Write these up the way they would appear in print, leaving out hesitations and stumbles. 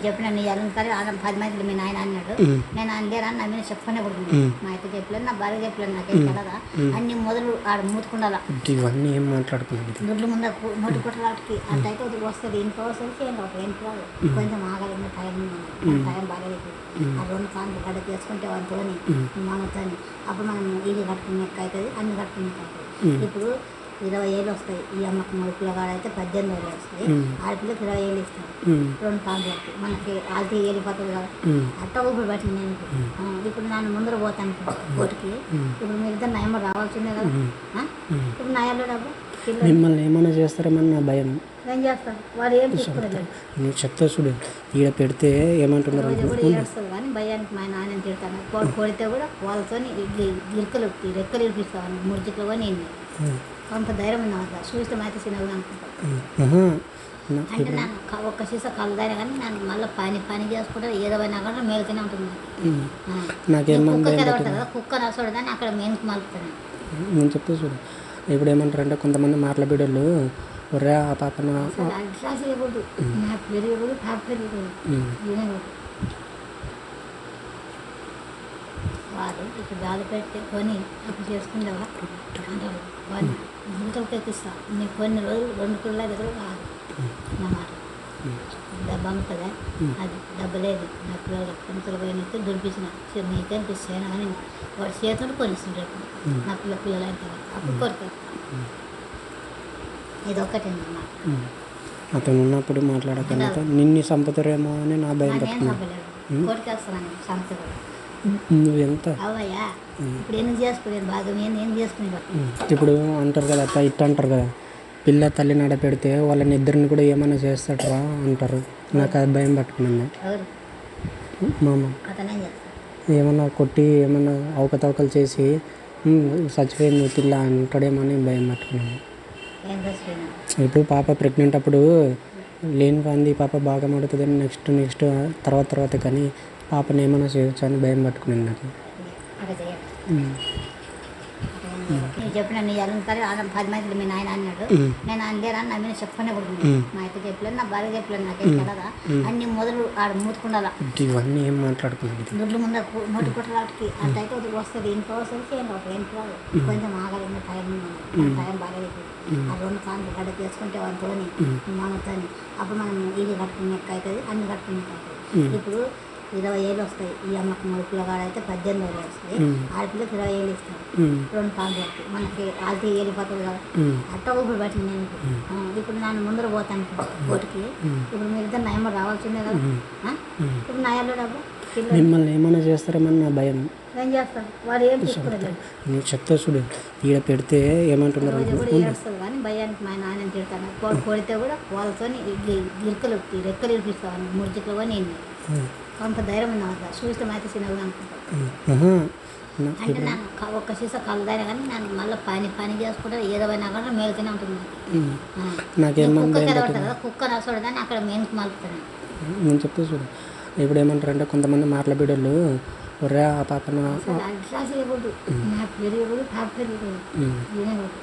చెప్పిన నీ అలంకారి 10 మందిలో మీ నాయన అన్నాడు. నేను ఆయన లేరా నా మీద చెప్పనే కొడుతుంది. మా అయితే చెప్పలేదు, నా భార్య చెప్పలేదు, నాకేం తెలదా. అన్ని మొదలు ఆడ మూతుకుండాలా ఇవన్నీ ఏం మాట్లాడుకున్నాను. దుడ్లు ముందు నోటి కొట్టడానికి అట్టయితే వస్తుంది. ఇంట్లో వస్తుంది చేయండి ఒక ఇంట్లో కొంచెం ఆగలేదు. టైం బాగాలేదు. ఆ 2 కాళ్ళు గడ్డ చేసుకుంటే వాళ్ళతో మనతో అప్పుడు మనం ఇది కట్టుకునేకి అవుతుంది, అన్ని కట్టుకునేకి అవుతుంది. ఇప్పుడు 20 ఏళ్ళు వస్తాయి. ఈ అమ్మకి మూడు పిల్లగాడైతే 18 ఏళ్ళు వస్తాయి. ఆడపిల్లకి 20 ఏళ్ళు ఇస్తారు. 2 కాళ్ళు కట్టి మనకి ఆల్తీ వెళ్ళిపోతుంది కదా. అట్ట ఊపిరి పట్టింది నేను. ఇప్పుడు నేను ముందర పోతాను కోటికి. ఇప్పుడు మీరు ఇద్దరు నయమ రావాల్సిందే కదా. ఇప్పుడు నయాలో డబ్బు మిమ్మల్ని ఏమైనా చేస్తారేమని నా భయం. ఏం చేస్తాను వాడు ఏం తీసుకోలేదు. నువ్వు చెప్తా చూడు, ఈడ పెడితే ఏమంటున్నారు ఏడుస్తుంది కానీ భయానికి మా నాన్న తిడతాను. కొడితే కూడా వాళ్ళతో రెక్కలు ఇరిపిస్తాను. ముడిచిట్లో కూడా నేను కొంత ధైర్యం ఉంది వద్ద చూస్తే అయితే చిన్నగా అనుకుంటాను. అంటే నేను ఒక్క సీసా కలదాయినా కానీ నేను మళ్ళీ పని చేసుకుంటే ఏదైనా కూడా మేలుతూనే ఉంటుంది. కుక్క కదవతుంది కదా, కుక్క నచ్చడు కానీ అక్కడ మేలుకు మలుపుతాను. నేను చెప్తా చూడు, ఇప్పుడు ఏమంటారంటే కొంతమంది మాటల బిడ్డలు ఒరే ఆ పాపన అడ్రస్ ఇవ్వకూడదు, నా పేరు ఇవ్వకూడదు, నా పేరు ఇవ్వకూడదు, వినకూడదు. వాడు ఇప్పుడు బాధ పెడితే కొని అప్పుడు చేసుకుంటావా అంటారు. వాళ్ళు ముందుకు ఎక్కిస్తా నీకు కొన్ని రోజులు 2 పిల్లల దగ్గర కాదు నా మాట. డబ్బు అమ్ముతుందా, అది డబ్బు లేదు. నా పిల్లలు కొంతలు పోయినట్టు దుడిపించిన నీకేం పిస్తాను అని వాడు చేతులు కొనిస్తుంది. రేపు నా పిల్లలు అయితే అప్పుడు కొరత ఇది ఒక్కటే అన్నమాట. అతను ఉన్నప్పుడు మాట్లాడకుండా నిన్ను చంపుతారేమో అని నా భయం. కోరికేస్తాను సంత కూడా నువ్వు ఎంత అవయ్యా ఇప్పుడు ఎందుకు చేసుకునేది బాగా ఏం చేసుకునేది. ఇప్పుడు అంటారు కదా అత్త ఇట్ట అంటారు కదా, పిల్ల తల్లి నడ పెడితే వాళ్ళని ఇద్దరిని కూడా ఏమైనా చేస్తాడరా అంటారు. నాకు అది భయం పట్టుకున్నాను. మామ ఏమన్నా కొట్టి ఏమన్నా అవకతవకలు చేసి చచ్చిపోయింది పిల్ల అంటాడేమో అని భయం పట్టుకున్నాను. ఇప్పుడు పాప ప్రెగ్నెంట్ అప్పుడు లేని కాంది పాప బాగా మడుతుంది నెక్స్ట్ తర్వాత కానీ పాపని ఏమైనా చేయొచ్చు అని భయం పట్టుకున్నాను నాకు. నేను చెప్పిన నీ అలంకారి 10 మందిలో మీ నాయన అన్నాడు. నేను ఆయన లేరా నా మీద చెప్పనే కొడుతుంది. మా అయితే చెప్పలేదు, నా భార్య చెప్పలేదు, నాకేం తెలదా. అన్ని మొదలు ఆడ మూతుకుండాలా ఇవన్నీ ఏం మాట్లాడుకున్నాను. దుడ్లు ముందు నోటి కొట్టడానికి అట్టయితే వస్తుంది. ఇంట్లో వస్తుంది చేయండి ఒక ఇంట్లో కొంచెం ఆగలేదు. టైం బాగాలేదు. ఆ 2 కాళ్ళు గడ్డ చేసుకుంటే వాళ్ళతో మనతో అప్పుడు మనం ఇది కట్టుకునేకి అవుతుంది, అన్ని కట్టుకునేకి అవుతుంది. ఇప్పుడు 20 ఏళ్ళు వస్తాయి. ఈ అమ్మకి మూడు పిల్లగాడైతే 18 ఏళ్ళు వస్తాయి. ఆడపిల్లకి 20 ఏళ్ళు ఇస్తారు. 2 కాళ్ళు కట్టి మనకి ఆల్తీ వెళ్ళిపోతుంది కదా. అట్ట ఊపిరి పట్టింది నేను. ఇప్పుడు నేను ముందర పోతాను కోటికి. ఇప్పుడు మీరు ఇద్దరు నయమ రావాల్సిందే కదా. ఇప్పుడు నయాలో డబ్బు మిమ్మల్ని ఏమైనా చేస్తారేమని నా భయం. ఏం చేస్తాను వాడు ఏం తీసుకోలేదు. నువ్వు చెప్తా చూడు, ఈడ పెడితే ఏమంటున్నారు ఏడుస్తుంది కానీ భయానికి మా నాన్న తిడతాను. కొడితే కూడా వాళ్ళతో రెక్కలు ఇరిపిస్తాను. ముడిచిట్లో కూడా నేను కొంత ధైర్యం ఉంది వద్ద చూస్తే అయితే చిన్నగా అనుకుంటాను. అంటే నేను ఒక్క సీసా కలదాయినా కానీ నేను మళ్ళీ పని చేసుకుంటే ఏదైనా కూడా మేలుతూనే ఉంటుంది. కుక్క కదవతుంది కదా, కుక్క నచ్చడు కానీ అక్కడ మేలుకు మలుపుతాను. నేను చెప్తా చూడు, ఇప్పుడు ఏమంటారంటే కొంతమంది మాటల బిడ్డలు ఒరే ఆ పాపన అడ్రస్ ఇవ్వకూడదు, నా పేరు ఇవ్వకూడదు, నా పేరు ఇవ్వకూడదు, వినకూడదు.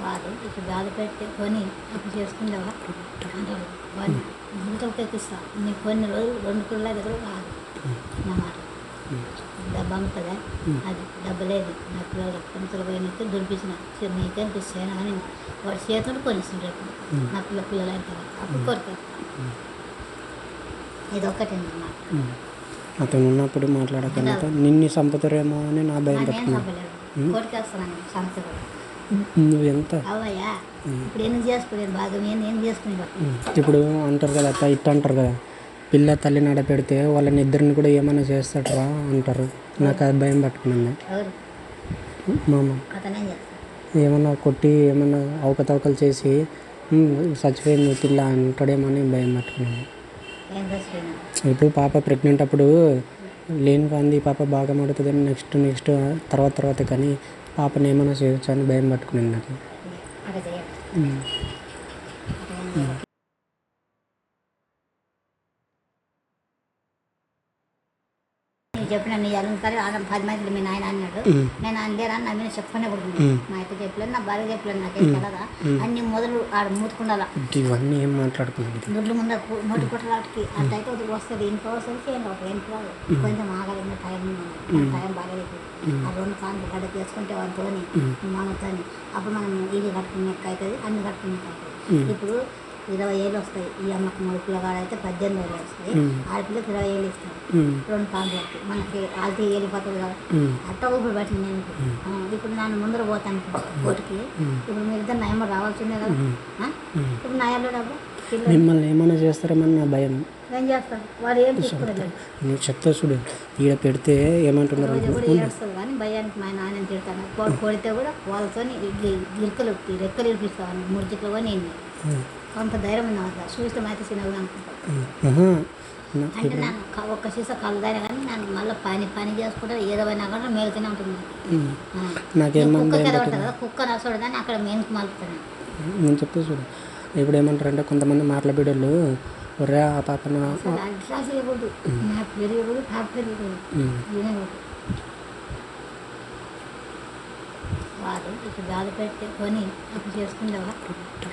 వాడు ఇప్పుడు బాధ పెడితే కొని అప్పుడు చేసుకుంటావా అంటారు. వాళ్ళు ముందుకు ఎక్కిస్తా నీకు కొన్ని రోజులు 2 పిల్లల దగ్గర కాదు నా మాట. డబ్బు అమ్ముతుందా, అది డబ్బు లేదు. నా పిల్లలు కొంతలు పోయినట్టు దుడిపించిన నీకేం పిస్తాను అని వాడు చేతులు కొనిస్తుంది. రేపు నా పిల్లలు అయితే అప్పుడు కొరత ఇది ఒక్కటే అన్నమాట. అతను ఉన్నప్పుడు మాట్లాడకుండా నిన్ను చంపుతారేమో అని నా భయం పట్టుకున్నాను. కోరికేస్తాను సంత కూడా నువ్వు ఎంత అవయ్యా ఇప్పుడు ఎందుకు చేసుకునేది బాగా ఏం చేసుకునేది. ఇప్పుడు అంటారు కదా అత్త ఇట్ట అంటారు కదా, పిల్ల తల్లి నడ పెడితే వాళ్ళని ఇద్దరిని కూడా ఏమైనా చేస్తాడరా అంటారు. నాకు అది భయం పట్టుకున్నాను. మామ ఏమన్నా కొట్టి ఏమన్నా అవకతవకలు చేసి చచ్చిపోయింది పిల్ల అంటాడేమో అని భయం పట్టుకున్నాను. ఇప్పుడు పాప ప్రెగ్నెంట్ అప్పుడు లేని కాంది పాప బాగా మడుతుంది నెక్స్ట్ తర్వాత కానీ పాపని ఏమైనా చేయొచ్చు అని భయం పట్టుకున్నాను నాకు. చెప్పిన నీ అలంకారం ఆడ 10 మందిలో మీ నాయన అన్నాడు. నేను అనలేరా నా మీద చెప్పనే కూడా మా అయితే చెప్పలేదు, నా భార్య చెప్పలేదు, నాకేం తెలదా అన్ని మొదలు ఆడ మూతుకుండాలా ఇవన్నీ ఏం మాట్లాడుకున్నాను గుడ్లు ముందు నోటి కుట్టలాటికి అట్టయితే వస్తుంది ఇంట్లో వస్తుంది చేయండి ఒక ఇంట్లో కొంచెం ఆగలేదు టైం బాగాలేదు. ఆ 2 కాళ్ళు గడ్డ చేసుకుంటే వాళ్ళతో మనతోని అప్పుడు మనం ఇది కట్టుకునేకి అవుతుంది, అన్ని కట్టుకునేకి అవుతుంది. ఇప్పుడు 20 ఏళ్ళు వస్తాయి. ఈ అమ్మకి 3 పిల్లగాడైతే 18 ఏళ్ళు వస్తాయి. ఆడపిల్లకి 20 ఏళ్ళు ఇస్తారు. 2 కాళ్ళు బట్టి మనకి ఆల్తీ వెళ్ళిపోతుంది కదా, అట్ట ఊపిరి పట్టింది నేను. ఇప్పుడు నేను ముందర పోతాను కోటికి. ఇప్పుడు మీరు ఇద్దరు నయమ రావాల్సిందే కదా. ఇప్పుడు నయాలో డబ్బు మిమ్మల్ని ఏమైనా చేస్తారేమని నా భయం. ఏం చేస్తారు వాడు ఏం తీసుకునేది నువ్వు చెప్తా చూడు, ఈడ పెడితే ఏమంటున్నారు కూడా ఏడుస్తుంది కానీ భయానికి మా నాన్న తిడతాను. కొడితే కూడా వాళ్ళతో గిరికలు రెక్కలు ఇరిపిస్తాను ముడిచిట్లో కూడా నేను కొంత ధైర్యం ఉంది వద్ద చూస్తే అయితే చిన్నగా అనుకుంటాను. అంటే నేను ఒక్క సీసా కలదాను కానీ నేను మళ్ళీ పని చేసుకుంటే ఏదో పోయినా కూడా మేలుతూనే ఉంటుంది. కుక్క కదవట్టు కదా, కుక్క నచ్చడు కానీ అక్కడ మేలుకు మలుపుతాను. నేను చెప్తా చూడు, ఇప్పుడు ఏమంటారంటే కొంతమంది మాటల బిడ్డలు ఒరే ఆ పాపన అడ్రస్ ఇవ్వకూడదు, నా పేరు ఇవ్వకూడదు, నా పేరు ఇవ్వకూడదు, వినకూడదు. వాడు ఇప్పుడు బాధ పెడితే కొని అప్పుడు చేసుకుంటావా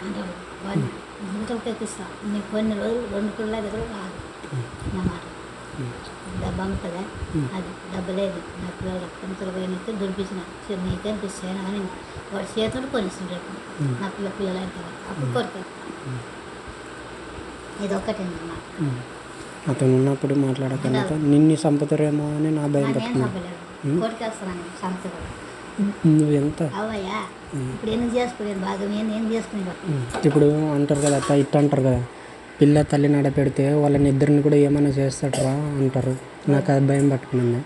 అంటాడు. వాడిని గుంతలకు ఎక్కిస్తా నీ కొన్ని రోజులు 2 పిల్లల దగ్గర రాదు నా మాట. డబ్బు అమ్ముతుందా అది డబ్బు లేదు, నా పిల్లలు కొంతలు పోయినట్టు దుడిపించిన నీకేం పిస్తాను అని వాడు చేతుడు కొనిస్తుంది రేపు నా పిల్లలు అయితే అప్పుడు కొరికే. ఇది ఒక్కటే అన్నమాట. అతను ఉన్నప్పుడు మాట్లాడకుండా నిన్ను చంపుతారేమో అని నా భయం. నేను చంపలేదు, కొరికేస్తున్నాను సంత కూడా. నువ్వు ఎంత అవయ్యా ఇప్పుడు ఎందుకు చేసుకునేది బాగా ఏం చేసుకునేది. ఇప్పుడు అంటారు కదా అత్త ఇట్ట అంటారు కదా, పిల్ల తల్లి నడ పెడితే వాళ్ళని ఇద్దరిని కూడా ఏమైనా చేస్తాడరా అంటారు. నాకు అది భయం పట్టుకున్నాను.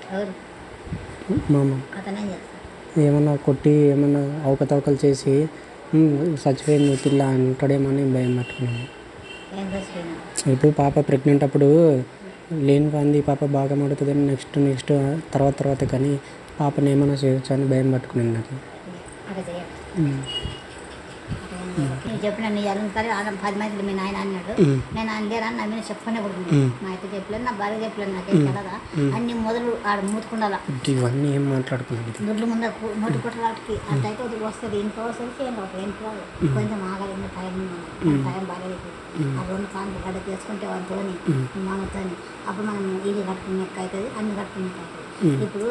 మామ అతనేం చేస్తాడు ఏమన్నా కొట్టి ఏమన్నా అవకతవకలు చేసి చచ్చిపోయింది పిల్ల అంటాడేమో అని భయం పట్టుకున్నాను. ఏం చచ్చిపోయినా ఇప్పుడు పాప ప్రెగ్నెంట్ అప్పుడు లేని కాంది పాప బాగా మడుతుందని నెక్స్ట్ తర్వాత కానీ పాపని ఏమైనా చేయొచ్చు అని భయం పట్టుకున్నాను నాకు. అక్కడ చేయాలి నేను చెప్పిన నీ అలంకారం ఆడ 10 మందిలో మీ నాయన అన్నాడు. నేను అనలేరా నా మీద చెప్పనే కూడా మా అయితే చెప్పలేదు, నా భార్య చెప్పలేదు, నాకేం తెలదా అన్ని మొదలు ఆడ మూతుకుండాలా ఇవన్నీ ఏం మాట్లాడుకున్నాను గుడ్లు ముందు నోటి కుట్టలాటికి అట్టయితే వస్తుంది ఇంట్లో వస్తుంది చేయండి ఒక ఇంట్లో కొంచెం ఆగలేదు టైం బాగాలేదు. ఆ 2 కాళ్ళు గడ్డ చేసుకుంటే వాళ్ళతో మనతోని అప్పుడు మనం ఇది కట్టుకునేకి అవుతుంది, అన్ని కట్టుకునేకి అవుతుంది. ఇప్పుడు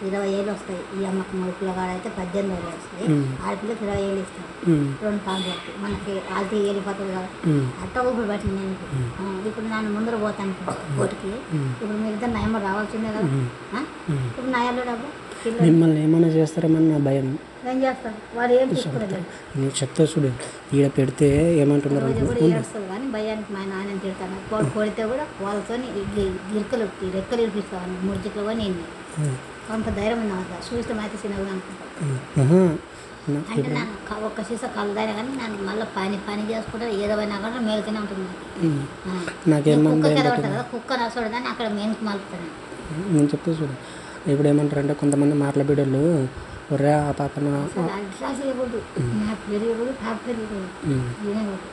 20 ఏళ్ళు వస్తాయి. ఈ అమ్మకి 3 పిల్లగాడైతే 18 ఏళ్ళు వస్తాయి. ఆడపిల్లకి 20 ఏళ్ళు ఇస్తారు. 2 కాళ్ళు బట్టి మనకి ఆల్తీ వెళ్ళిపోతుంది కదా, అట్ట ఊపిరి పట్టింది నేను. ఇప్పుడు నేను ముందర పోతాను కోటికి. ఇప్పుడు మీరు ఇద్దరు నయమ రావాల్సిందే కదా. ఇప్పుడు నయాలో డబ్బు మిమ్మల్ని ఏమైనా చేస్తారేమని నా భయం. ఏం చేస్తారు వాడు ఏం తీసుకునేది. నువ్వు చెప్తా చూడు, ఈడ పెడితే ఏమంటున్నారు కూడా ఏడుస్తుంది కానీ భయానికి మా నాన్న తిడతాను. కొడితే కూడా వాళ్ళతో గిరికలు రెక్కలు ఇరిపిస్తాను ముడిచిట్లో కూడా నేను కొంత ధైర్యం ఉంది వద్ద చూస్తే అయితే చిన్నగా అనుకుంటాను. అంటే నేను ఒక్క సీసా కలదాను కానీ నేను మళ్ళీ పని చేసుకుంటే ఏదో పోయినా కూడా మేలుతూనే ఉంటుంది. కుక్క కదవట్టు కదా, కుక్క నచ్చడు కానీ అక్కడ మేలుకు మలుపుతాను. నేను చెప్తా చూడు, ఇప్పుడు ఏమంటారంటే కొంతమంది మాటల బిడ్డలు ఒరే ఆ పాపన అడ్రస్ ఇవ్వకూడదు, నా పేరు ఇవ్వకూడదు, నా పేరు ఇవ్వకూడదు, వినకూడదు.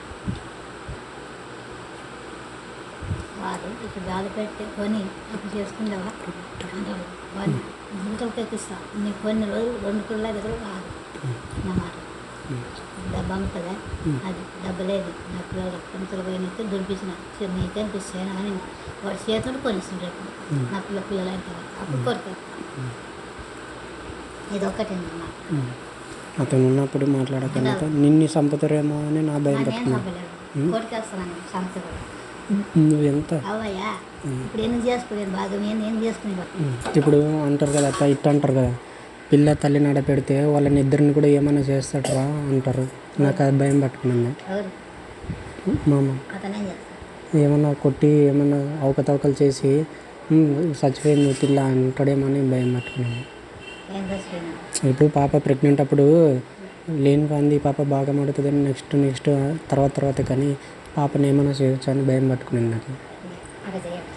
వాడు ఇప్పుడు బాధ పెడితే కొని అప్పుడు చేసుకుంటావా అంటాడు. వాడిని గుంతలకు ఎక్కిస్తా నీ కొన్ని రోజులు 2 పిల్లల దగ్గర రాదు నా మాట. డబ్బు అమ్ముతుందా అది డబ్బు లేదు, నా పిల్లలు కొంతలు పోయినట్టు దుడిపించిన నీకేం పిస్తాను అని వాడు చేతుడు కొనిస్తుంది రేపు నా పిల్లలు అయితే అప్పుడు కొరికే. ఇది ఒక్కటే అన్నమాట. అతను ఉన్నప్పుడు మాట్లాడకుండా నిన్ను చంపుతారేమో అని నా భయం. నేను చంపలేదు, కొరికేస్తున్నాను సంత కూడా. నువ్వు ఎంత అవయ్యా ఇప్పుడు ఎందుకు చేసుకునేది బాగా ఏం చేసుకునేది. ఇప్పుడు అంటారు కదా అత్త ఇట్ట అంటారు కదా, పిల్ల తల్లి నడ పెడితే వాళ్ళని ఇద్దరిని కూడా ఏమైనా చేస్తాడరా అంటారు. నాకు అది భయం పట్టుకున్నాను. మామ అతనేం చేస్తాడు ఏమన్నా కొట్టి ఏమన్నా అవకతవకలు చేసి చచ్చిపోయింది పిల్ల అంటాడేమో అని భయం పట్టుకున్నాను. ఏం చచ్చిపోయినా ఇప్పుడు పాప ప్రెగ్నెంట్ అప్పుడు లేని కాంది పాప బాగా మడుతుందని నెక్స్ట్ తర్వాత కానీ పాపని ఏమైనా చేయొచ్చు అని భయం పట్టుకున్నాను నాకు. అక్కడ చేయాలి.